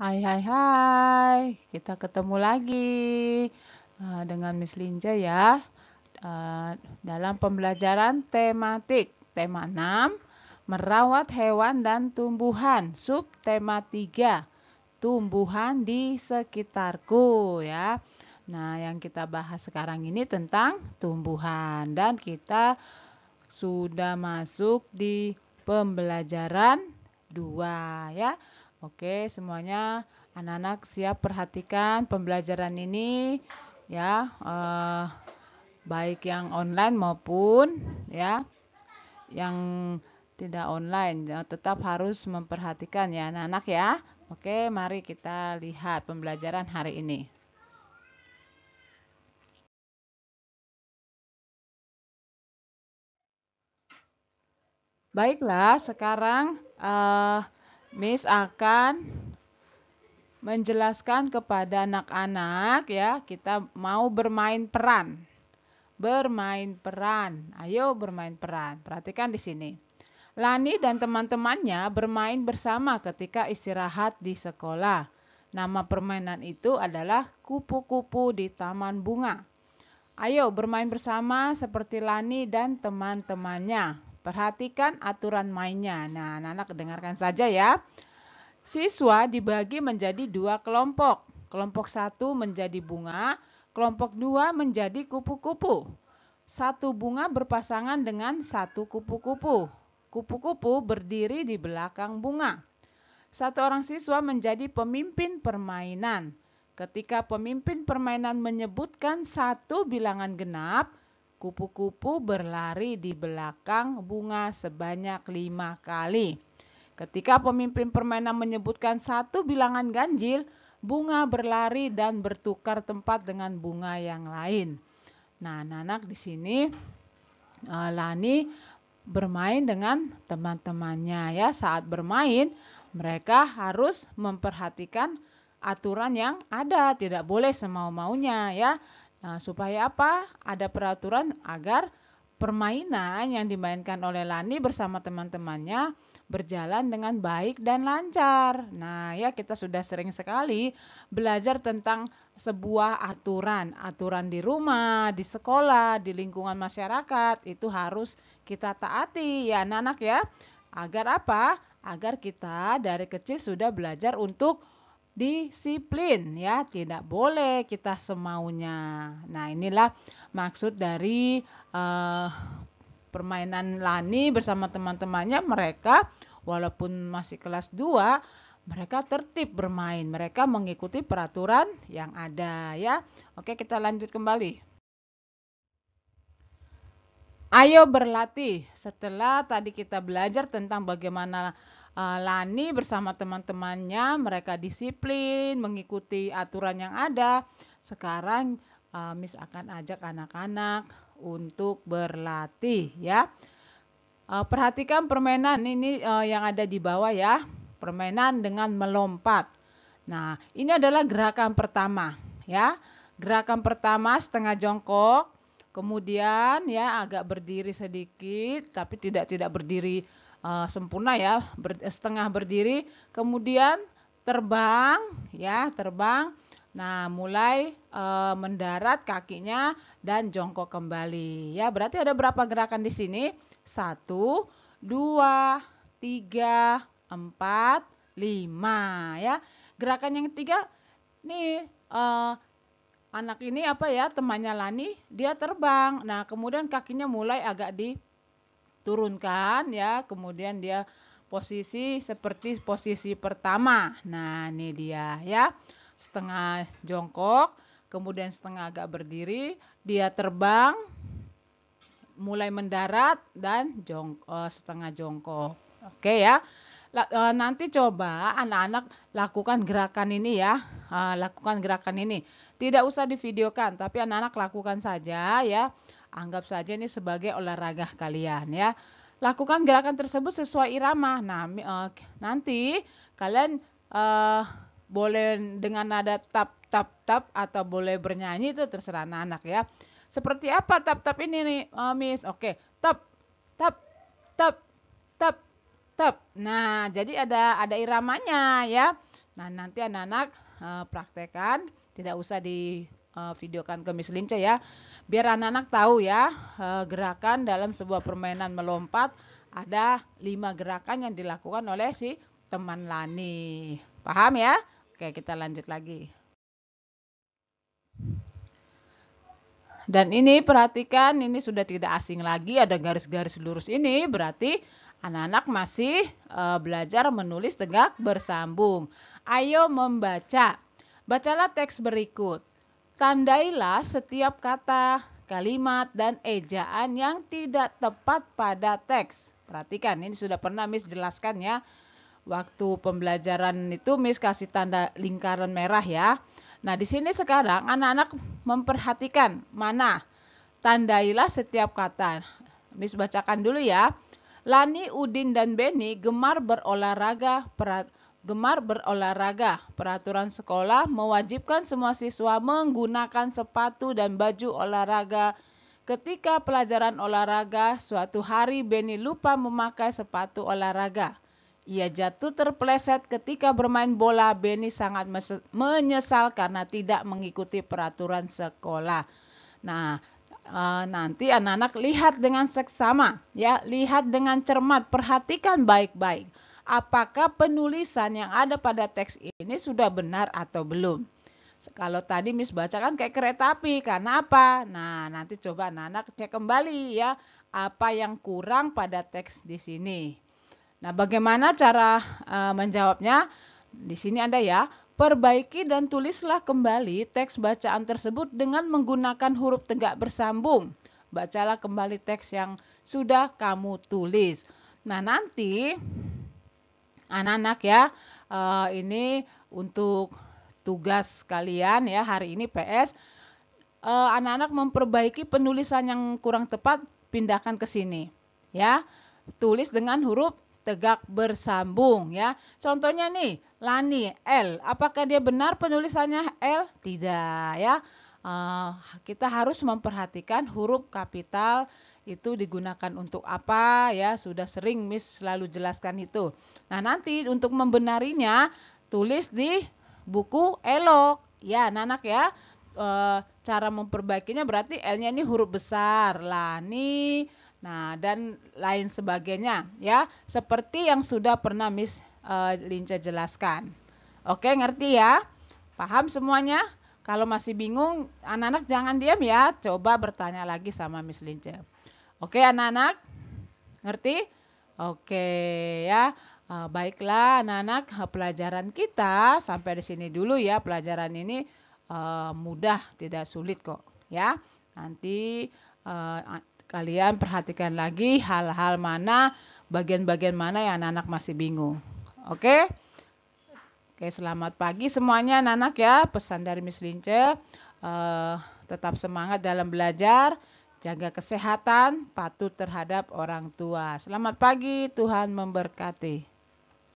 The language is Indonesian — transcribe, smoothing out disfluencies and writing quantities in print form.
Hai, hai, hai. Kita ketemu lagi dengan Miss Linja ya. Dalam pembelajaran tematik. Tema 6, merawat hewan dan tumbuhan. Sub tema 3, tumbuhan di sekitarku ya. Nah, yang kita bahas sekarang ini tentang tumbuhan. Dan kita sudah masuk di pembelajaran 2 ya. Oke, semuanya anak-anak siap perhatikan pembelajaran ini ya, baik yang online maupun ya yang tidak online ya, tetap harus memperhatikan ya anak-anak ya. Oke, mari kita lihat pembelajaran hari ini. Baiklah, sekarang Miss akan menjelaskan kepada anak-anak ya, kita mau bermain peran. Bermain peran. Ayo bermain peran. Perhatikan di sini. Lani dan teman-temannya bermain bersama ketika istirahat di sekolah. Nama permainan itu adalah kupu-kupu di taman bunga. Ayo bermain bersama seperti Lani dan teman-temannya. Perhatikan aturan mainnya. Nah, anak-anak dengarkan saja ya. Siswa dibagi menjadi dua kelompok. Kelompok satu menjadi bunga, kelompok dua menjadi kupu-kupu. Satu bunga berpasangan dengan satu kupu-kupu. Kupu-kupu berdiri di belakang bunga. Satu orang siswa menjadi pemimpin permainan. Ketika pemimpin permainan menyebutkan satu bilangan genap, kupu-kupu berlari di belakang bunga sebanyak 5 kali. Ketika pemimpin permainan menyebutkan satu bilangan ganjil, bunga berlari dan bertukar tempat dengan bunga yang lain. Nah, anak-anak di sini Lani bermain dengan teman-temannya ya. Saat bermain, mereka harus memperhatikan aturan yang ada, tidak boleh semau-maunya ya. Nah, supaya apa? Ada peraturan agar permainan yang dimainkan oleh Lani bersama teman-temannya berjalan dengan baik dan lancar. Nah, ya kita sudah sering sekali belajar tentang sebuah aturan. Aturan di rumah, di sekolah, di lingkungan masyarakat itu harus kita taati ya anak-anak ya. Agar apa? Agar kita dari kecil sudah belajar untuk disiplin ya, tidak boleh kita semaunya. Nah, inilah maksud dari permainan Lani bersama teman-temannya. Mereka walaupun masih kelas 2, mereka tertib bermain. Mereka mengikuti peraturan yang ada ya. Oke, kita lanjut kembali. Ayo berlatih. Setelah tadi kita belajar tentang bagaimana Lani bersama teman-temannya, mereka disiplin, mengikuti aturan yang ada. Sekarang Miss akan ajak anak-anak untuk berlatih ya. Perhatikan permainan ini yang ada di bawah ya. Permainan dengan melompat. Nah, ini adalah gerakan pertama ya. Gerakan pertama setengah jongkok, kemudian ya agak berdiri sedikit tapi tidak berdiri sempurna ya, setengah berdiri, kemudian terbang ya, terbang. Nah, mulai mendarat kakinya dan jongkok kembali. Ya, berarti ada berapa gerakan di sini? 1, 2, 3, 4, 5 ya. Gerakan yang ketiga nih anak ini apa ya, temannya Lani, dia terbang. Nah, kemudian kakinya mulai agak diturunkan ya, kemudian dia posisi seperti posisi pertama. Nah, ini dia ya. Setengah jongkok, kemudian setengah agak berdiri, dia terbang, mulai mendarat dan setengah jongkok. Oke ya. Nanti coba anak-anak lakukan gerakan ini ya. Lakukan gerakan ini. Tidak usah divideokan, tapi anak-anak lakukan saja ya. Anggap saja ini sebagai olahraga kalian ya. Lakukan gerakan tersebut sesuai irama. Nah, nanti kalian boleh dengan nada tap tap tap atau boleh bernyanyi, itu terserah anak-anak ya. Seperti apa tap-tap ini nih, Miss? Oke, tap, tap, tap, tap, tap. Nah, jadi ada iramanya ya. Nah, nanti anak-anak praktekkan, tidak usah di videokan ke Miss Lince ya. Biar anak-anak tahu ya, gerakan dalam sebuah permainan melompat ada 5 gerakan yang dilakukan oleh si teman Lani. Paham ya? Oke, kita lanjut lagi. Dan ini perhatikan, ini sudah tidak asing lagi, ada garis-garis lurus ini, berarti anak-anak masih belajar menulis tegak bersambung. Ayo membaca. Bacalah teks berikut. Tandailah setiap kata, kalimat, dan ejaan yang tidak tepat pada teks. Perhatikan, ini sudah pernah Miss jelaskan ya. Waktu pembelajaran itu Miss kasih tanda lingkaran merah ya. Nah, di sini sekarang anak-anak memperhatikan mana. Tandailah setiap kata. Miss bacakan dulu ya. Lani, Udin, dan Beni gemar berolahraga. Peraturan sekolah mewajibkan semua siswa menggunakan sepatu dan baju olahraga. Ketika pelajaran olahraga, suatu hari Beni lupa memakai sepatu olahraga. Ia jatuh terpeleset ketika bermain bola. Beni sangat menyesal karena tidak mengikuti peraturan sekolah. Nah, nanti anak-anak lihat dengan seksama, ya, lihat dengan cermat, perhatikan baik-baik. Apakah penulisan yang ada pada teks ini sudah benar atau belum? Kalau tadi Miss bacakan kayak kereta api, karena apa? Nah, nanti coba anak-anak cek kembali ya, apa yang kurang pada teks di sini. Nah, bagaimana cara menjawabnya? Di sini ada ya. Perbaiki dan tulislah kembali teks bacaan tersebut dengan menggunakan huruf tegak bersambung. Bacalah kembali teks yang sudah kamu tulis. Nah, nanti anak-anak ya, ini untuk tugas kalian ya, hari ini PS. Anak-anak memperbaiki penulisan yang kurang tepat, pindahkan ke sini. Ya, tulis dengan huruf tegak bersambung ya. Contohnya nih, Lani, L. Apakah dia benar penulisannya L? Tidak ya. Kita harus memperhatikan huruf kapital itu digunakan untuk apa ya. Sudah sering Miss selalu jelaskan itu. Nah, nanti untuk membenarinya tulis di buku elok. Ya, anak-anak ya. Cara memperbaikinya berarti L-nya ini huruf besar. Lani. Nah, dan lain sebagainya ya, seperti yang sudah pernah Miss Lince jelaskan. Oke, ngerti ya? Paham semuanya? Kalau masih bingung, anak-anak jangan diam ya, coba bertanya lagi sama Miss Lince. Oke, anak-anak? Ngerti? Oke ya. Baiklah anak-anak, pelajaran kita sampai di sini dulu ya. Pelajaran ini mudah, tidak sulit kok ya. Nanti kalian perhatikan lagi hal-hal mana, bagian-bagian mana yang anak-anak masih bingung. Oke? Oke, selamat pagi semuanya anak-anak ya. Pesan dari Miss Lince, tetap semangat dalam belajar, jaga kesehatan, patuh terhadap orang tua. Selamat pagi, Tuhan memberkati.